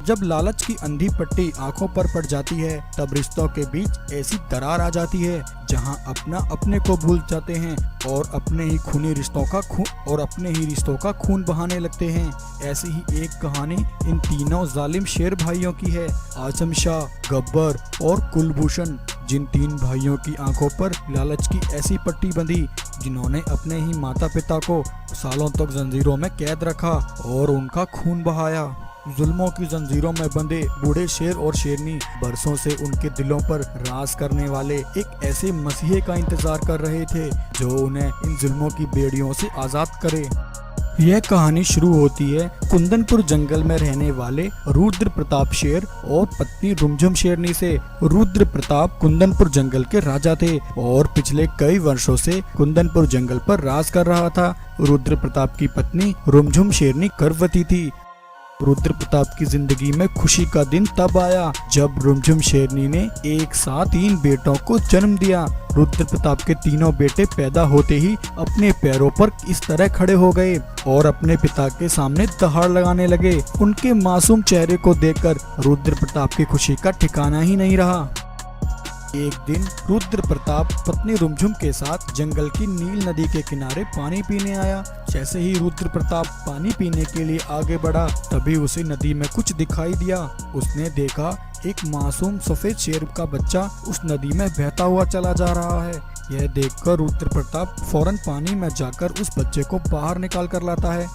जब लालच की अंधी पट्टी आंखों पर पड़ जाती है तब रिश्तों के बीच ऐसी दरार आ जाती है जहां अपना अपने को भूल जाते हैं और अपने ही रिश्तों का खून बहाने लगते हैं। ऐसी ही एक कहानी इन तीनों जालिम शेर भाइयों की है, आजम शाह, गब्बर और कुलभूषण। जिन तीन भाइयों की आंखों पर लालच की ऐसी पट्टी बंधी जिन्होंने अपने ही माता पिता को सालों तक जंजीरों में कैद रखा और उनका खून बहाया। जुल्मों की जंजीरों में बंधे बूढ़े शेर और शेरनी बरसों से उनके दिलों पर राज करने वाले एक ऐसे मसीहे का इंतजार कर रहे थे जो उन्हें इन जुल्मों की बेड़ियों से आजाद करे। यह कहानी शुरू होती है कुंदनपुर जंगल में रहने वाले रुद्र प्रताप शेर और पत्नी रुमझुम शेरनी से। रुद्र प्रताप कुंदनपुर जंगल के राजा थे और पिछले कई वर्षों से कुंदनपुर जंगल पर राज कर रहा था। रुद्र प्रताप की पत्नी रुमझुम शेरनी गर्भवती थी। रुद्र प्रताप की जिंदगी में खुशी का दिन तब आया जब रुमझुम शेरनी ने एक साथ 3 बेटों को जन्म दिया। रुद्र प्रताप के तीनों बेटे पैदा होते ही अपने पैरों पर इस तरह खड़े हो गए और अपने पिता के सामने दहाड़ लगाने लगे। उनके मासूम चेहरे को देखकर रुद्र प्रताप की खुशी का ठिकाना ही नहीं रहा। एक दिन रुद्र प्रताप पत्नी रुमझुम के साथ जंगल की नील नदी के किनारे पानी पीने आया। जैसे ही रुद्र प्रताप पानी पीने के लिए आगे बढ़ा तभी उसे नदी में कुछ दिखाई दिया। उसने देखा एक मासूम सफेद शेर का बच्चा उस नदी में बहता हुआ चला जा रहा है। यह देखकर रुद्र प्रताप फौरन पानी में जाकर उस बच्चे को बाहर निकाल कर लाता है।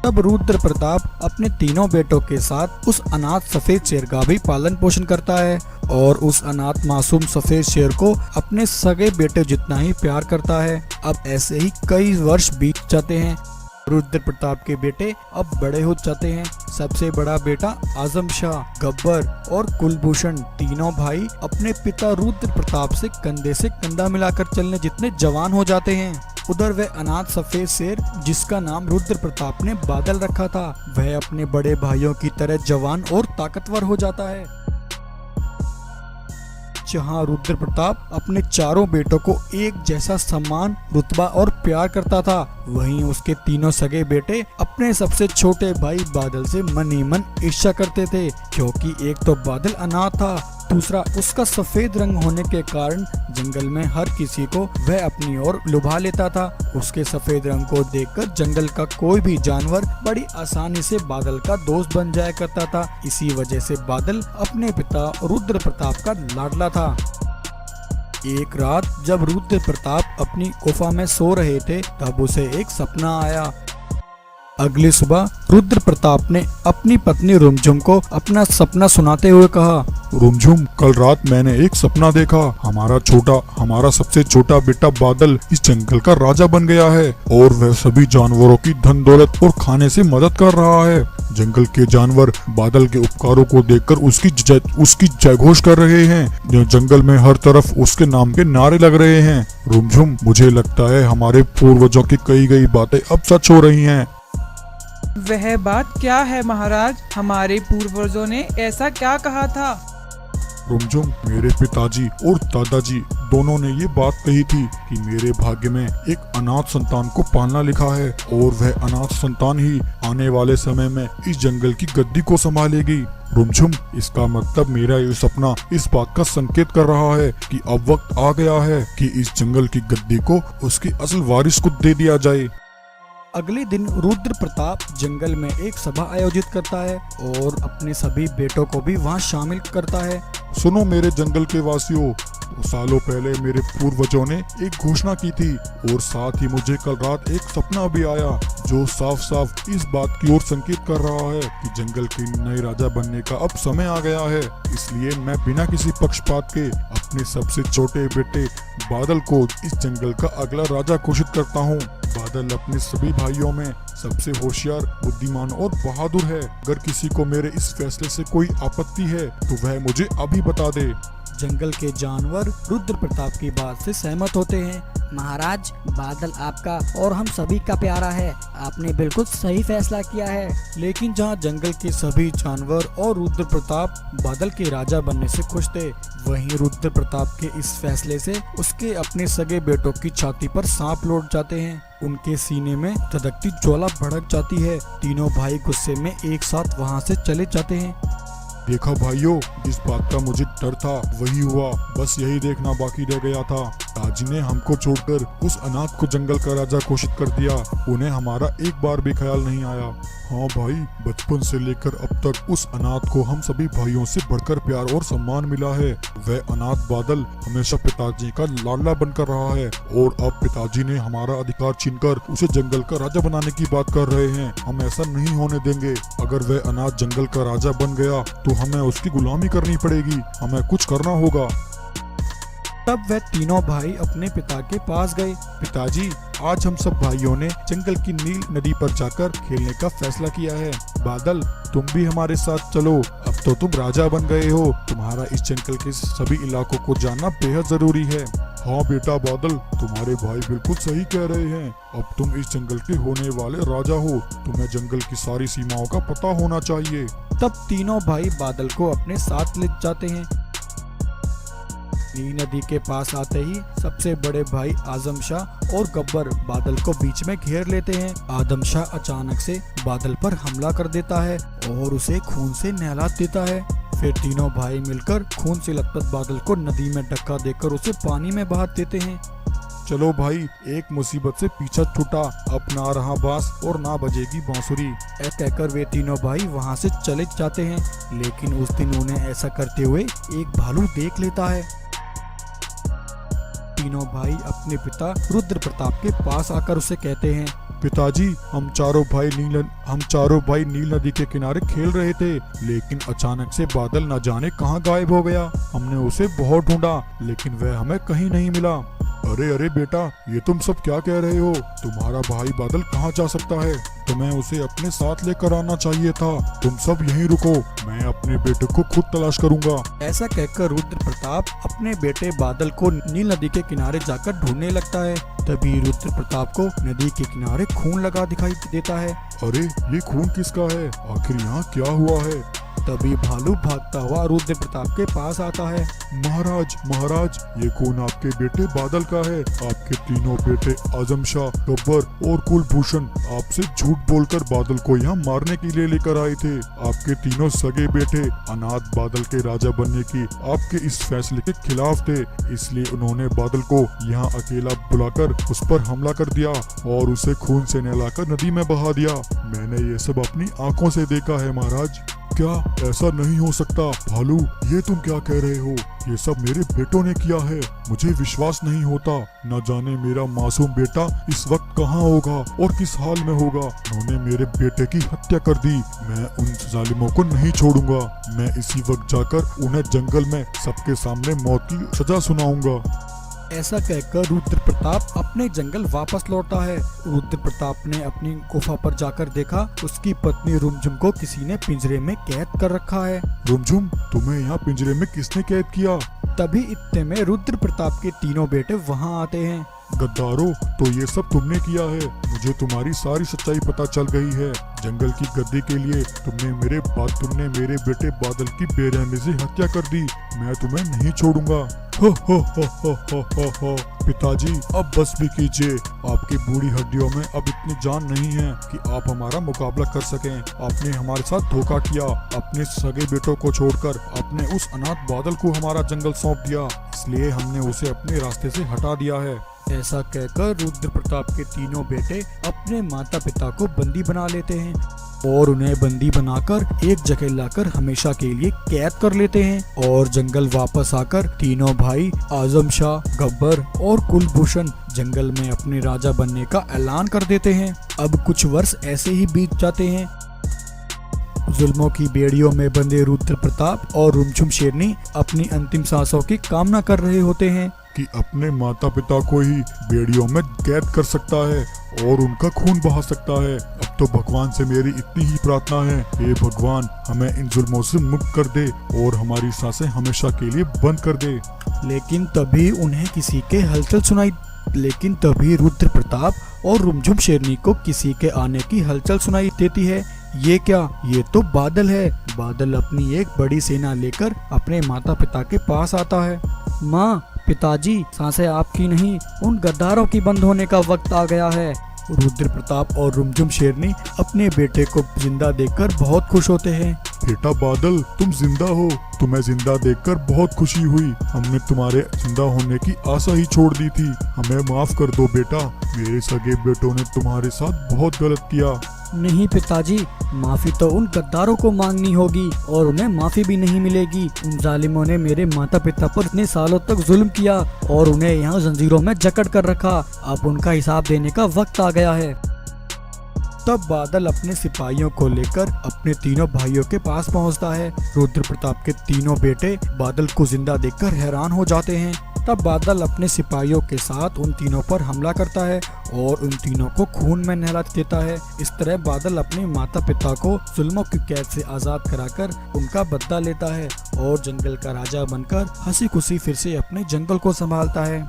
तब रुद्र प्रताप अपने तीनों बेटों के साथ उस अनाथ सफेद शेर का भी पालन पोषण करता है और उस अनाथ मासूम सफेद शेर को अपने सगे बेटे जितना ही प्यार करता है। अब ऐसे ही कई वर्ष बीत जाते हैं। रुद्र प्रताप के बेटे अब बड़े हो जाते हैं। सबसे बड़ा बेटा आजम शाह, गब्बर और कुलभूषण तीनों भाई अपने पिता रुद्र प्रताप से कंधा मिलाकर चलने जितने जवान हो जाते हैं। उधर वह अनाथ सफेद शेर जिसका नाम रुद्र प्रताप ने बादल रखा था वह अपने बड़े भाइयों की तरह जवान और ताकतवर हो जाता है। जहां रुद्र प्रताप अपने चारों बेटों को एक जैसा सम्मान, रुतबा और प्यार करता था, वहीं उसके तीनों सगे बेटे अपने सबसे छोटे भाई बादल से मन ही मन ईर्ष्या करते थे, क्योंकि एक तो बादल अनाथ था, दूसरा उसका सफेद रंग होने के कारण जंगल में हर किसी को वह अपनी ओर लुभा लेता था। उसके सफेद रंग को देखकर जंगल का कोई भी जानवर बड़ी आसानी से बादल का दोस्त बन जाया करता था। इसी वजह से बादल अपने पिता रुद्र प्रताप का लाडला था। एक रात जब रुद्र प्रताप अपनी गुफा में सो रहे थे तब उसे एक सपना आया। अगली सुबह रुद्र प्रताप ने अपनी पत्नी रुमझुम को अपना सपना सुनाते हुए कहा, रुमझुम, कल रात मैंने एक सपना देखा। हमारा सबसे छोटा बेटा बादल इस जंगल का राजा बन गया है और वह सभी जानवरों की धन दौलत और खाने से मदद कर रहा है। जंगल के जानवर बादल के उपकारों को देखकर उसकी जयघोष कर रहे हैं। जंगल में हर तरफ उसके नाम के नारे लग रहे हैं। रुमझुम, मुझे लगता है हमारे पूर्वजों की कही गई बातें अब सच हो रही हैं। वह बात क्या है महाराज? हमारे पूर्वजों ने ऐसा क्या कहा था? रुमझुम, मेरे पिताजी और दादाजी दोनों ने ये बात कही थी कि मेरे भाग्य में एक अनाथ संतान को पालना लिखा है और वह अनाथ संतान ही आने वाले समय में इस जंगल की गद्दी को संभालेगी। रुमझुम, इसका मतलब मेरा ये सपना इस बात का संकेत कर रहा है कि अब वक्त आ गया है कि इस जंगल की गद्दी को उसकी असल वारिस को दे दिया जाए। अगले दिन रुद्र प्रताप जंगल में एक सभा आयोजित करता है और अपने सभी बेटों को भी वहां शामिल करता है। सुनो मेरे जंगल के वासियों, सालों पहले मेरे पूर्वजों ने एक घोषणा की थी और साथ ही मुझे कल रात एक सपना भी आया जो साफ साफ इस बात की ओर संकेत कर रहा है कि जंगल के नए राजा बनने का अब समय आ गया है। इसलिए मैं बिना किसी पक्षपात के अपने सबसे छोटे बेटे बादल को इस जंगल का अगला राजा घोषित करता हूँ। बादल अपने सभी भाइयों में सबसे होशियार, बुद्धिमान और बहादुर है। अगर किसी को मेरे इस फैसले से कोई आपत्ति है तो वह मुझे अभी बता दे। जंगल के जानवर रुद्र प्रताप की बात से सहमत होते हैं। महाराज, बादल आपका और हम सभी का प्यारा है। आपने बिल्कुल सही फैसला किया है। लेकिन जहाँ जंगल के सभी जानवर और रुद्र प्रताप बादल के राजा बनने से खुश थे, वहीं रुद्र प्रताप के इस फैसले से उसके अपने सगे बेटों की छाती पर सांप लौट जाते हैं। उनके सीने में धधकती ज्वाला भड़क जाती है। तीनों भाई गुस्से में एक साथ वहाँ से चले जाते हैं। देखा भाइयों, जिस बात का मुझे डर था वही हुआ। बस यही देखना बाकी रह गया था। ताजी ने हमको छोड़कर उस अनाथ को जंगल का राजा घोषित कर दिया। उन्हें हमारा एक बार भी ख्याल नहीं आया। हाँ भाई, बचपन से लेकर अब तक उस अनाथ को हम सभी भाइयों से बढ़कर प्यार और सम्मान मिला है। वह अनाथ बादल हमेशा पिताजी का लाडला बनकर रहा है और अब पिताजी ने हमारा अधिकार छीनकर उसे जंगल का राजा बनाने की बात कर रहे हैं। हम ऐसा नहीं होने देंगे। अगर वह अनाथ जंगल का राजा बन गया तो हमें उसकी गुलामी करनी पड़ेगी। हमें कुछ करना होगा। तब वह तीनों भाई अपने पिता के पास गए। पिताजी, आज हम सब भाइयों ने जंगल की नील नदी पर जाकर खेलने का फैसला किया है। बादल, तुम भी हमारे साथ चलो। अब तो तुम राजा बन गए हो। तुम्हारा इस जंगल के सभी इलाकों को जानना बेहद जरूरी है। हाँ बेटा बादल, तुम्हारे भाई बिल्कुल सही कह रहे हैं। अब तुम इस जंगल के होने वाले राजा हो। तुम्हें जंगल की सारी सीमाओं का पता होना चाहिए। तब तीनों भाई बादल को अपने साथ ले जाते हैं। नील नदी के पास आते ही सबसे बड़े भाई आजम शाह और गब्बर बादल को बीच में घेर लेते हैं। आदम शाह अचानक से बादल पर हमला कर देता है और उसे खून से नहला देता है। फिर तीनों भाई मिलकर खून से लथपथ बादल को नदी में धक्का देकर उसे पानी में बहा देते हैं। चलो भाई, एक मुसीबत से पीछा छूटा। अब ना रहा बांस और ना बजेगी बांसुरी। ऐसा कहकर वे तीनों भाई वहां से चले जाते हैं। लेकिन उस दिन उन्हें ऐसा करते हुए एक भालू देख लेता है। तीनों भाई अपने पिता रुद्र प्रताप के पास आकर उसे कहते हैं, पिताजी, हम चारों भाई नील नदी के किनारे खेल रहे थे, लेकिन अचानक से बादल न जाने कहां गायब हो गया। हमने उसे बहुत ढूंढा, लेकिन वह हमें कहीं नहीं मिला। अरे बेटा, ये तुम सब क्या कह रहे हो? तुम्हारा भाई बादल कहाँ जा सकता है? तुम्हें उसे अपने साथ लेकर आना चाहिए था। तुम सब यहीं रुको, मैं अपने बेटे को खुद तलाश करूंगा। ऐसा कहकर रुद्र प्रताप अपने बेटे बादल को नील नदी के किनारे जाकर ढूंढने लगता है। तभी रुद्र प्रताप को नदी के किनारे खून लगा दिखाई देता है। अरे, ये खून किसका है? आखिर यहाँ क्या हुआ है? तभी भालू भागता हुआ रुद्र प्रताप के पास आता है। महाराज, ये खून आपके बेटे बादल का है। आपके तीनों बेटे आजम शाह, गब्बर और कुलभूषण आपसे झूठ बोलकर बादल को यहाँ मारने के लिए लेकर आए थे। आपके तीनों सगे बेटे अनाथ बादल के राजा बनने की आपके इस फैसले के खिलाफ थे, इसलिए उन्होंने बादल को यहाँ अकेला बुलाकर उस पर हमला कर दिया और उसे खून से नहलाकर नदी में बहा दिया। मैंने ये सब अपनी आंखों से देखा है महाराज। क्या ऐसा नहीं हो सकता? भालू, ये तुम क्या कह रहे हो? ये सब मेरे बेटों ने किया है। मुझे विश्वास नहीं होता। न जाने मेरा मासूम बेटा इस वक्त कहाँ होगा और किस हाल में होगा। उन्होंने मेरे बेटे की हत्या कर दी। मैं उन जालिमों को नहीं छोड़ूंगा। मैं इसी वक्त जाकर उन्हें जंगल में सबके सामने मौत की सजा सुनाऊंगा। ऐसा कहकर रुद्र प्रताप अपने जंगल वापस लौटा है। रुद्र प्रताप ने अपनी गुफा पर जाकर देखा, उसकी पत्नी रुमझुम को किसी ने पिंजरे में कैद कर रखा है। रुमझुम, तुम्हें यहाँ पिंजरे में किसने कैद किया? तभी इतने में रुद्र प्रताप के तीनों बेटे वहाँ आते हैं। गद्दारों, तो ये सब तुमने किया है। मुझे तुम्हारी सारी सच्चाई पता चल गई है। जंगल की गद्दी के लिए तुमने मेरे बेटे बादल की बेरहमी से हत्या कर दी। मैं तुम्हें नहीं छोड़ूंगा। हो। पिताजी, अब बस भी कीजिए। आपकी बूढ़ी हड्डियों में अब इतनी जान नहीं है कि आप हमारा मुकाबला कर सकें। आपने हमारे साथ धोखा किया। अपने सगे बेटों को छोड़कर आपने उस अनाथ बादल को हमारा जंगल सौंप दिया, इसलिए हमने उसे अपने रास्ते से हटा दिया है। ऐसा कहकर रुद्र प्रताप के तीनों बेटे अपने माता पिता को बंदी बना लेते हैं और उन्हें बंदी बनाकर एक जगह लाकर हमेशा के लिए कैद कर लेते हैं। और जंगल वापस आकर तीनों भाई आजम शाह, गब्बर और कुलभूषण जंगल में अपने राजा बनने का ऐलान कर देते हैं। अब कुछ वर्ष ऐसे ही बीत जाते हैं। जुल्मों की बेड़ियों में बंधे रुद्र प्रताप और रुमझुम शेरनी अपनी अंतिम सांसों की कामना कर रहे होते हैं कि अपने माता पिता को ही बेड़ियों में कैद कर सकता है और उनका खून बहा सकता है। अब तो भगवान से मेरी इतनी ही प्रार्थना है, हे भगवान, हमें इन जुल्मों से मुक्त कर दे और हमारी सांसें हमेशा के लिए बंद कर दे। लेकिन तभी उन्हें किसी के हलचल सुनाई लेकिन तभी रुद्र प्रताप और रुमझुम शेरनी को किसी के आने की हलचल सुनाई देती है। ये क्या, ये तो बादल है। बादल अपनी एक बड़ी सेना लेकर अपने माता पिता के पास आता है। माँ, पिताजी, सांसें आपकी नहीं, उन गद्दारों की बंद होने का वक्त आ गया है। रुद्र प्रताप और रुमझुम शेरनी अपने बेटे को जिंदा देखकर बहुत खुश होते हैं। बेटा बादल, तुम जिंदा हो। तुम्हें जिंदा देखकर बहुत खुशी हुई। हमने तुम्हारे जिंदा होने की आशा ही छोड़ दी थी। हमें माफ कर दो बेटा। मेरे सगे बेटों ने तुम्हारे साथ बहुत गलत किया। नहीं पिताजी, माफी तो उन गद्दारों को मांगनी होगी और उन्हें माफी भी नहीं मिलेगी। उन जालिमों ने मेरे माता पिता पर इतने सालों तक जुल्म किया और उन्हें यहाँ जंजीरों में जकड़ कर रखा। अब उनका हिसाब देने का वक्त आ गया है। तब बादल अपने सिपाहियों को लेकर अपने तीनों भाइयों के पास पहुंचता है। रुद्र प्रताप के तीनों बेटे बादल को जिंदा देखकर हैरान हो जाते हैं। तब बादल अपने सिपाहियों के साथ उन तीनों पर हमला करता है और उन तीनों को खून में नहला देता है। इस तरह बादल अपने माता पिता को जुल्मों की कैद से आजाद कराकर उनका बदला लेता है और जंगल का राजा बनकर हंसी खुशी फिर से अपने जंगल को संभालता है।